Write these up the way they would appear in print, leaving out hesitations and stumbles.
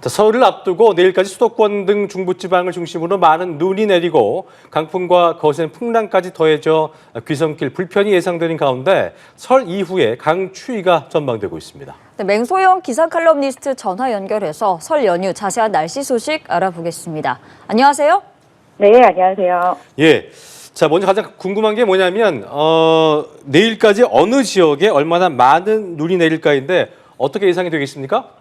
자, 설을 앞두고 내일까지 수도권 등 중부지방을 중심으로 많은 눈이 내리고 강풍과 거센 풍랑까지 더해져 귀성길 불편이 예상되는 가운데 설 이후에 강추위가 전망되고 있습니다. 네, 맹소영 기상 칼럼니스트 전화 연결해서 설 연휴 자세한 날씨 소식 알아보겠습니다. 안녕하세요. 네, 안녕하세요. 예. 자, 먼저 가장 궁금한 게 뭐냐면 내일까지 어느 지역에 얼마나 많은 눈이 내릴까인데 어떻게 예상이 되겠습니까?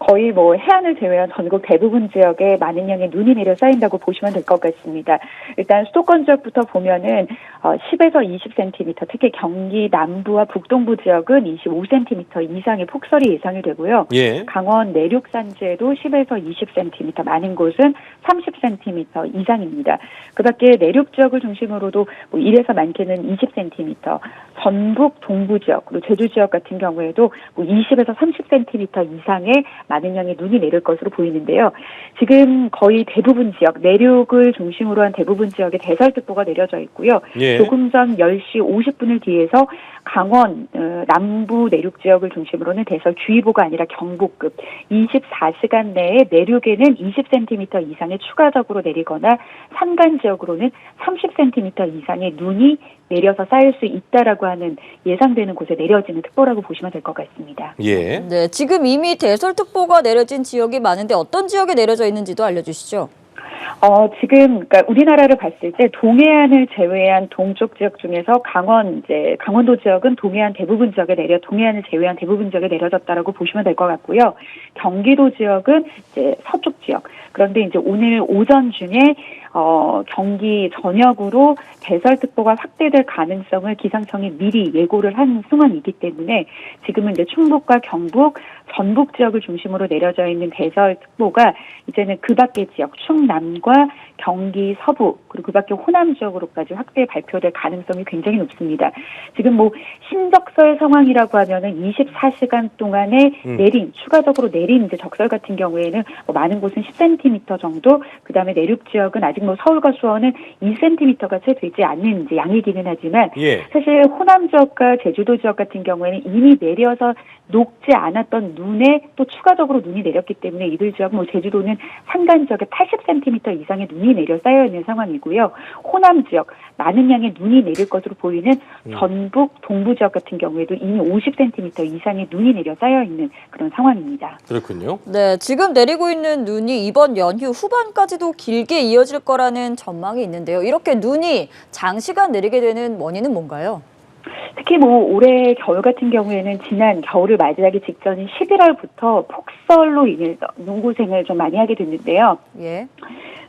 거의 해안을 제외한 전국 대부분 지역에 많은 양의 눈이 내려 쌓인다고 보시면 될 것 같습니다. 일단 수도권 지역부터 보면은 10에서 20cm, 특히 경기 남부와 북동부 지역은 25cm 이상의 폭설이 예상이 되고요. 예. 강원 내륙 산지에도 10에서 20cm, 많은 곳은 30cm 이상입니다. 그밖에 내륙 지역을 중심으로도 1에서 많게는 20cm, 전북 동부 지역, 그리고 제주 지역 같은 경우에도 20에서 30cm 이상의 많은 양의 눈이 내릴 것으로 보이는데요. 지금 거의 대부분 지역, 내륙을 중심으로 한 대부분 지역에 대설특보가 내려져 있고요. 예. 조금 전 10시 50분을 뒤에서 강원 남부 내륙 지역을 중심으로는 대설주의보가 아니라 경보급, 24시간 내에 내륙에는 20cm 이상의 추가적으로 내리거나 산간 지역으로는 30cm 이상의 눈이 내려서 쌓일 수 있다라고 하는 예상되는 곳에 내려지는 특보라고 보시면 될 것 같습니다. 예. 네, 지금 이미 대설특보가 내려진 지역이 많은데 어떤 지역에 내려져 있는지도 알려주시죠. 지금, 그러니까 우리나라를 봤을 때 동해안을 제외한 동쪽 지역 중에서 강원도 지역은 동해안을 제외한 대부분 지역에 내려졌다라고 보시면 될 것 같고요. 경기도 지역은 이제 서쪽 지역. 그런데 이제 오늘 오전 중에 경기 전역으로 대설특보가 확대될 가능성을 기상청이 미리 예고를 한 상황이기 때문에 지금은 이제 충북과 경북, 전북 지역을 중심으로 내려져 있는 대설특보가 이제는 그 밖의 지역, 충남과 경기 서부, 그리고 그 밖에 호남 지역으로까지 확대 발표될 가능성이 굉장히 높습니다. 지금 신적설 상황이라고 하면은 24시간 동안에 추가적으로 내린 이제 적설 같은 경우에는 많은 곳은 10cm 정도, 그 다음에 내륙 지역은 아직 서울과 수원은 2cm가 채 되지 않는 이제 양이기는 하지만, 예. 사실 호남 지역과 제주도 지역 같은 경우에는 이미 내려서 녹지 않았던 눈에 또 추가적으로 눈이 내렸기 때문에 이들 지역, 제주도는 산간 지역에 80cm 이상의 눈이 내려 쌓여 있는 상황이고요. 호남 지역 많은 양의 눈이 내릴 것으로 보이는 전북 동부 지역 같은 경우에도 이미 50cm 이상의 눈이 내려 쌓여 있는 그런 상황입니다. 그렇군요. 네, 지금 내리고 있는 눈이 이번 연휴 후반까지도 길게 이어질 거라는 전망이 있는데요. 이렇게 눈이 장시간 내리게 되는 원인은 뭔가요? 특히 올해 겨울 같은 경우에는 지난 겨울을 맞이하기 직전인 11월부터 폭설로 인해서 눈고생을 좀 많이 하게 됐는데요. 예.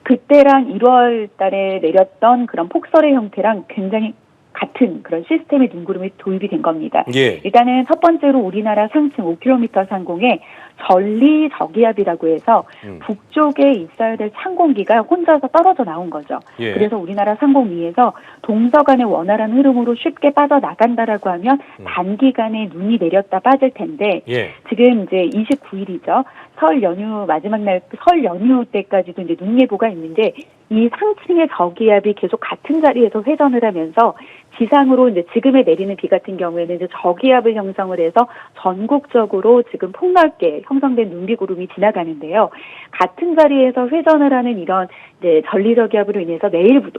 그때랑 1월 달에 내렸던 그런 폭설의 형태랑 굉장히 같은 그런 시스템의 눈구름이 도입이 된 겁니다. 예. 일단은 첫 번째로 우리나라 상층 5km 상공에 전리 저기압이라고 해서 북쪽에 있어야 될 찬 공기가 혼자서 떨어져 나온 거죠. 예. 그래서 우리나라 상공 위에서 동서간의 원활한 흐름으로 쉽게 빠져나간다라고 하면 단기간에 눈이 내렸다 빠질 텐데, 예. 지금 이제 29일이죠. 설 연휴 마지막 날, 설 연휴 때까지도 이제 눈 예보가 있는데, 이 상층의 저기압이 계속 같은 자리에서 회전을 하면서 지상으로 이제 지금에 내리는 비 같은 경우에는 이제 저기압을 형성을 해서 전국적으로 지금 폭넓게 형성된 눈비구름이 지나가는데요. 같은 자리에서 회전을 하는 이런 이제 전리저기압으로 인해서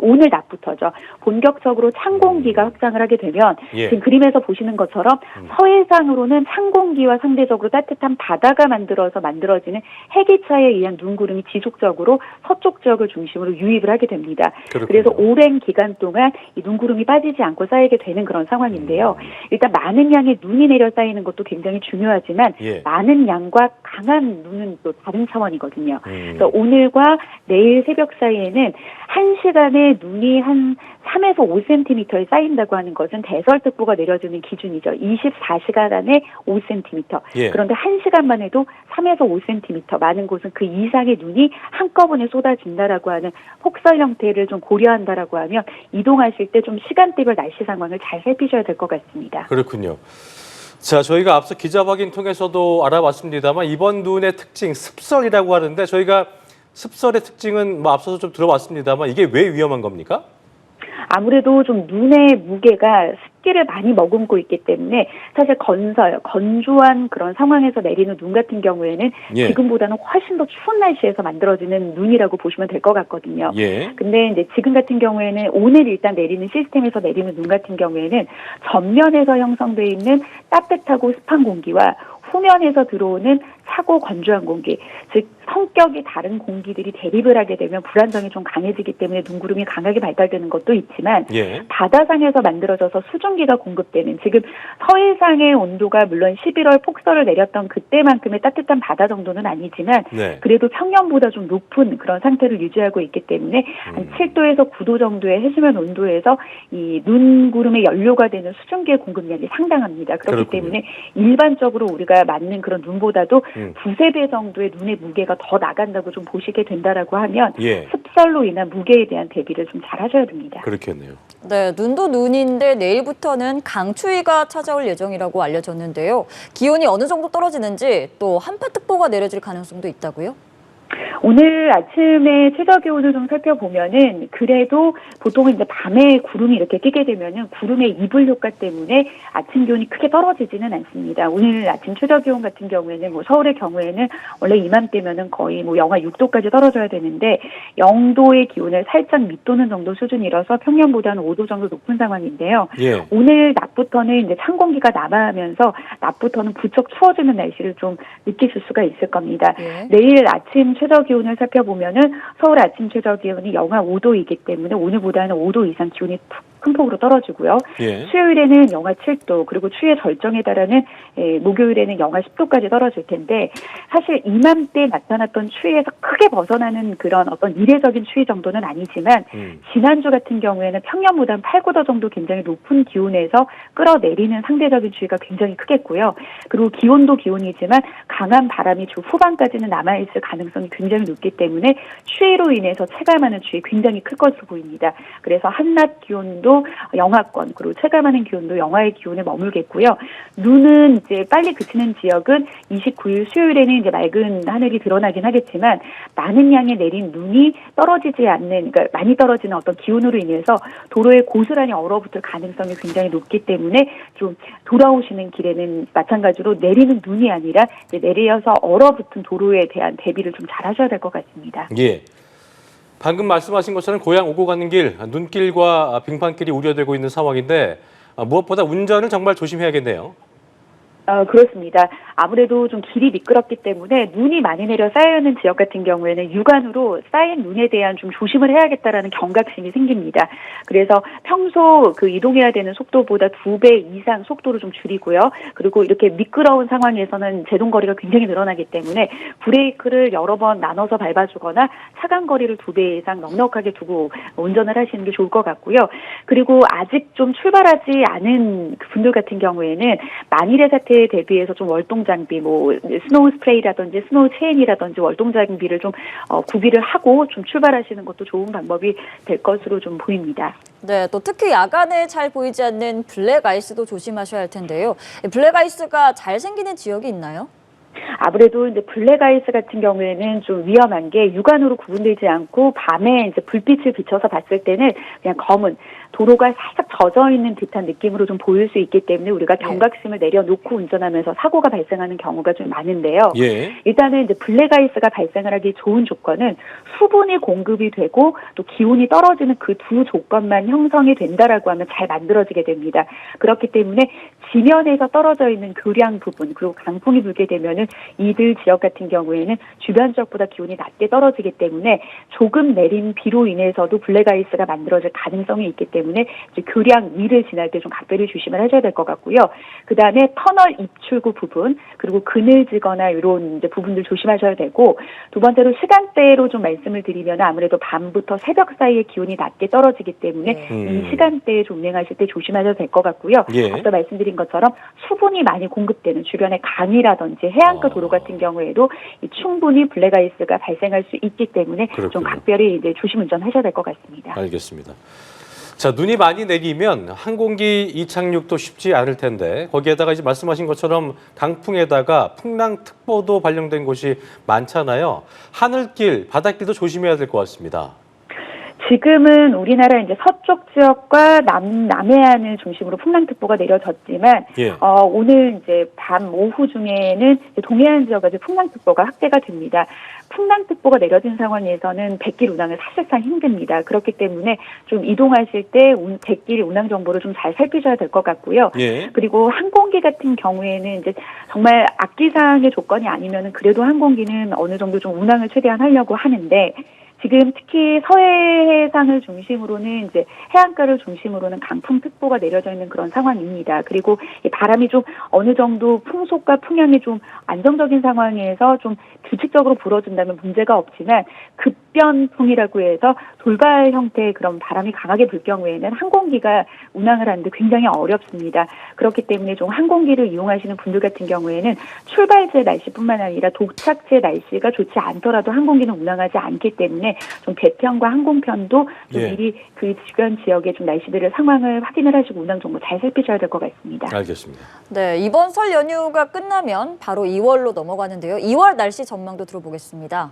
오늘 낮부터죠. 본격적으로 찬 공기가 확장을 하게 되면 예. 지금 그림에서 보시는 것처럼 서해상으로는 찬 공기와 상대적으로 따뜻한 바다가 만들어지는 해기차에 의한 눈구름이 지속적으로 서쪽 지역을 중심으로 유입을 하게 됩니다. 그렇군요. 그래서 오랜 기간 동안 이 눈구름이 빠지지 않고 쌓이게 되는 그런 상황인데요. 일단 많은 양의 눈이 내려 쌓이는 것도 굉장히 중요하지만 예. 많은 양과 강한 눈은 또 다른 차원이거든요. 그래서 오늘과 내일 새벽 사이에는 1시간에 눈이 한 3에서 5cm에 쌓인다고 하는 것은 대설특보가 내려지는 기준이죠. 24시간 안에 5cm. 예. 그런데 1시간만 해도 3에서 5cm, 많은 곳은 그 이상의 눈이 한꺼번에 쏟아진다라고 하는 폭설 형태를 좀 고려한다라고 하면 이동하실 때 좀 시간대별 날씨 상황을 잘 살피셔야 될 것 같습니다. 그렇군요. 자, 저희가 앞서 기자 확인 통해서도 알아봤습니다만 이번 눈의 특징 습설이라고 하는데 저희가 습설의 특징은 앞서서 좀 들어봤습니다만 이게 왜 위험한 겁니까? 아무래도 좀 눈의 무게가 습기를 많이 머금고 있기 때문에 사실 건조한 그런 상황에서 내리는 눈 같은 경우에는 예. 지금보다는 훨씬 더 추운 날씨에서 만들어지는 눈이라고 보시면 될 것 같거든요. 예. 근데 이제 지금 같은 경우에는 오늘 일단 내리는 시스템에서 내리는 눈 같은 경우에는 전면에서 형성되어 있는 따뜻하고 습한 공기와 후면에서 들어오는 차고 건조한 공기, 즉 성격이 다른 공기들이 대립을 하게 되면 불안정이 좀 강해지기 때문에 눈구름이 강하게 발달되는 것도 있지만 예. 바다상에서 만들어져서 수증기가 공급되는 지금 서해상의 온도가 물론 11월 폭설을 내렸던 그때만큼의 따뜻한 바다 정도는 아니지만 네. 그래도 평년보다 좀 높은 그런 상태를 유지하고 있기 때문에 한 7도에서 9도 정도의 해수면 온도에서 이 눈구름의 연료가 되는 수증기의 공급량이 상당합니다. 그렇기 그렇군요. 때문에 일반적으로 우리가 맞는 그런 눈보다도 음. 두세 배 정도의 눈의 무게가 더 나간다고 좀 보시게 된다라고 하면 예. 습설로 인한 무게에 대한 대비를 좀 잘 하셔야 됩니다. 그렇겠네요. 네, 눈도 눈인데 내일부터는 강추위가 찾아올 예정이라고 알려졌는데요. 기온이 어느 정도 떨어지는지 또 한파특보가 내려질 가능성도 있다고요? 오늘 아침에 최저 기온을 좀 살펴보면은 그래도 보통은 이제 밤에 구름이 이렇게 끼게 되면은 구름의 이불 효과 때문에 아침 기온이 크게 떨어지지는 않습니다. 오늘 아침 최저 기온 같은 경우에는 뭐 서울의 경우에는 원래 이맘때면은 거의 뭐 영하 6도까지 떨어져야 되는데 0도의 기온을 살짝 밑도는 정도 수준이라서 평년보다는 5도 정도 높은 상황인데요. 예. 오늘 낮부터는 이제 찬 공기가 남하하면서 낮부터는 부쩍 추워지는 날씨를 좀 느끼실 수가 있을 겁니다. 예. 내일 아침 최저 기온을 살펴보면은 서울 아침 최저 기온이 영하 5도이기 때문에 오늘보다는 5도 이상 기온이 큰 폭으로 떨어지고요. 예. 수요일에는 영하 7도 그리고 추위의 절정에 달하는 목요일에는 영하 10도까지 떨어질 텐데 사실 이맘때 나타났던 추위에서 크게 벗어나는 그런 어떤 이례적인 추위 정도는 아니지만 지난주 같은 경우에는 평년보다 8, 9도 정도 굉장히 높은 기온에서 끌어내리는 상대적인 추위가 굉장히 크겠고요. 그리고 기온도 기온이지만 강한 바람이 주 후반까지는 남아있을 가능성이 굉장히 높기 때문에 추위로 인해서 체감하는 추위 굉장히 클 것으로 보입니다. 그래서 한낮 기온도 영하권 그리고 체감하는 기온도 영하의 기온에 머물겠고요. 눈은 이제 빨리 그치는 지역은 29일 수요일에는 이제 맑은 하늘이 드러나긴 하겠지만 많은 양의 내린 눈이 떨어지지 않는 그러니까 많이 떨어지는 어떤 기온으로 인해서 도로에 고스란히 얼어붙을 가능성이 굉장히 높기 때문에 좀 돌아오시는 길에는 마찬가지로 내리는 눈이 아니라 이제 내려서 얼어붙은 도로에 대한 대비를 좀 잘 하셔야 될 것 같습니다. 예. 방금 말씀하신 것처럼 고향 오고 가는 길, 눈길과 빙판길이 우려되고 있는 상황인데 무엇보다 운전을 정말 조심해야겠네요. 그렇습니다. 아무래도 좀 길이 미끄럽기 때문에 눈이 많이 내려 쌓여있는 지역 같은 경우에는 육안으로 쌓인 눈에 대한 좀 조심을 해야겠다라는 경각심이 생깁니다. 그래서 평소 그 이동해야 되는 속도보다 2배 이상 속도를 좀 줄이고요. 그리고 이렇게 미끄러운 상황에서는 제동거리가 굉장히 늘어나기 때문에 브레이크를 여러 번 나눠서 밟아주거나 차간 거리를 2배 이상 넉넉하게 두고 운전을 하시는 게 좋을 것 같고요. 그리고 아직 좀 출발하지 않은 분들 같은 경우에는 만일의 사태에 대비해서 좀 월동 장비, 뭐 스노우 스프레이라든지 스노우 체인이라든지 월동 장비를 좀 구비를 하고 좀 출발하시는 것도 좋은 방법이 될 것으로 좀 보입니다. 네, 또 특히 야간에 잘 보이지 않는 블랙 아이스도 조심하셔야 할 텐데요. 블랙 아이스가 잘 생기는 지역이 있나요? 아무래도 이제 블랙 아이스 같은 경우에는 좀 위험한 게 육안으로 구분되지 않고 밤에 이제 불빛을 비춰서 봤을 때는 그냥 검은 도로가 살짝 젖어 있는 듯한 느낌으로 좀 보일 수 있기 때문에 우리가 경각심을 내려놓고 운전하면서 사고가 발생하는 경우가 좀 많은데요. 예. 일단은 이제 블랙 아이스가 발생을 하기 좋은 조건은 수분이 공급이 되고 또 기온이 떨어지는 그 두 조건만 형성이 된다라고 하면 잘 만들어지게 됩니다. 그렇기 때문에 지면에서 떨어져 있는 교량 부분 그리고 강풍이 불게 되면은 이들 지역 같은 경우에는 주변 지역보다 기온이 낮게 떨어지기 때문에 조금 내린 비로 인해서도 블랙 아이스가 만들어질 가능성이 있기 때문에 이제 교량 위를 지날 때 좀 각별히 조심을 하셔야 될 것 같고요. 그 다음에 터널 입출구 부분 그리고 그늘지거나 이런 이제 부분들 조심하셔야 되고 두 번째로 시간대로 좀 말씀을 드리면 아무래도 밤부터 새벽 사이에 기온이 낮게 떨어지기 때문에 이 시간대에 좀 운행하실 때 조심하셔도 될 것 같고요. 예. 앞서 말씀드린 것처럼 수분이 많이 공급되는 주변의 강이라든지 해안가 도로 같은 경우에도 충분히 블랙 아이스가 발생할 수 있기 때문에 그렇군요. 좀 각별히 이제 조심 운전하셔야 될 것 같습니다. 알겠습니다. 자, 눈이 많이 내리면 항공기 이착륙도 쉽지 않을 텐데 거기에다가 이제 말씀하신 것처럼 강풍에다가 풍랑특보도 발령된 곳이 많잖아요. 하늘길, 바닷길도 조심해야 될 것 같습니다. 지금은 우리나라 이제 서쪽 지역과 남해안을 중심으로 풍랑특보가 내려졌지만, 예. 오늘 이제 밤 오후 중에는 동해안 지역까지 풍랑특보가 확대가 됩니다. 풍랑특보가 내려진 상황에서는 백길 운항은 사실상 힘듭니다. 그렇기 때문에 좀 이동하실 때 백길 운항 정보를 좀 잘 살피셔야 될 것 같고요. 예. 그리고 항공기 같은 경우에는 이제 정말 악기사항의 조건이 아니면은 그래도 항공기는 어느 정도 좀 운항을 최대한 하려고 하는데, 지금 특히 서해 해상을 중심으로는 이제 해안가를 중심으로는 강풍특보가 내려져 있는 그런 상황입니다. 그리고 이 바람이 좀 어느 정도 풍속과 풍향이 좀 안정적인 상황에서 좀 규칙적으로 불어준다면 문제가 없지만, 급변풍이라고 해서 돌발 형태의 그런 바람이 강하게 불 경우에는 항공기가 운항을 하는데 굉장히 어렵습니다. 그렇기 때문에 좀 항공기를 이용하시는 분들 같은 경우에는 출발지의 날씨뿐만 아니라 도착지의 날씨가 좋지 않더라도 항공기는 운항하지 않기 때문에 좀 배편과 항공편도 좀 예. 미리 그 주변 지역의 좀 날씨들의 상황을 확인을 하시고 운항 정보 잘 살피셔야 될 것 같습니다. 알겠습니다. 네, 이번 설 연휴가 끝나면 바로 2월로 넘어가는데요. 2월 날씨 전망도 들어보겠습니다.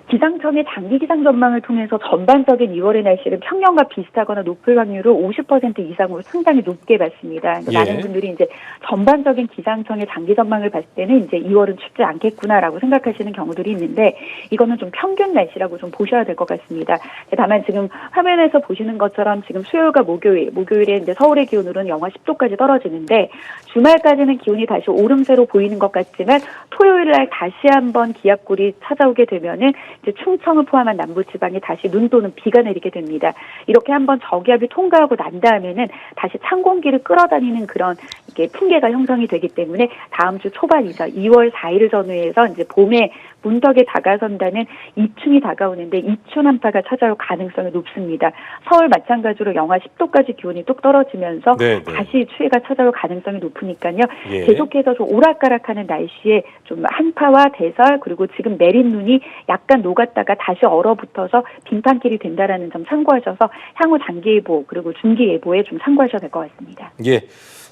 기상청의 장기 기상 전망을 통해서 전반적인 2월의 날씨를 평년과 비슷하거나 높을 확률을 50% 이상으로 상당히 높게 봤습니다. 예. 많은 분들이 이제 전반적인 기상청의 장기 전망을 봤을 때는 이제 2월은 춥지 않겠구나라고 생각하시는 경우들이 있는데, 이거는 좀 평균 날씨라고 좀 보셔야 될 것 같습니다. 다만 지금 화면에서 보시는 것처럼 지금 수요일과 목요일에 이제 서울의 기온으로는 영하 10도까지 떨어지는데, 주말까지는 기온이 다시 오름세로 보이는 것 같지만 토요일 날 다시 한번 기압골이 찾아오게 되면은 이제 충청을 포함한 남부지방에 다시 눈 또는 비가 내리게 됩니다. 이렇게 한번 저기압이 통과하고 난 다음에는 다시 찬 공기를 끌어다니는 그런 이게 풍계가 형성이 되기 때문에 다음 주 초반이죠. 2월 4일을 전후해서 이제 봄에 문턱에 다가선다는 이춘이 다가오는데 이춘 한파가 찾아올 가능성이 높습니다. 서울 마찬가지로 영하 10도까지 기온이 뚝 떨어지면서 네, 네. 다시 추위가 찾아올 가능성이 높으니까요. 예. 계속해서 좀 오락가락하는 날씨에 좀 한파와 대설, 그리고 지금 내린 눈이 약간 녹았다가 다시 얼어붙어서 빙판길이 된다라는 점 참고하셔서 향후 단기예보 그리고 중기예보에 좀 참고하셔야 될 것 같습니다. 예.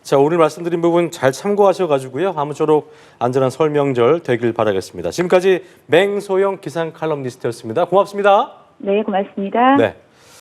자, 오늘 말씀드린 부분 잘 참고하셔가지고요. 아무쪼록 안전한 설 명절 되길 바라겠습니다. 지금까지 맹소영 기상 칼럼니스트였습니다. 고맙습니다. 네, 고맙습니다. 네.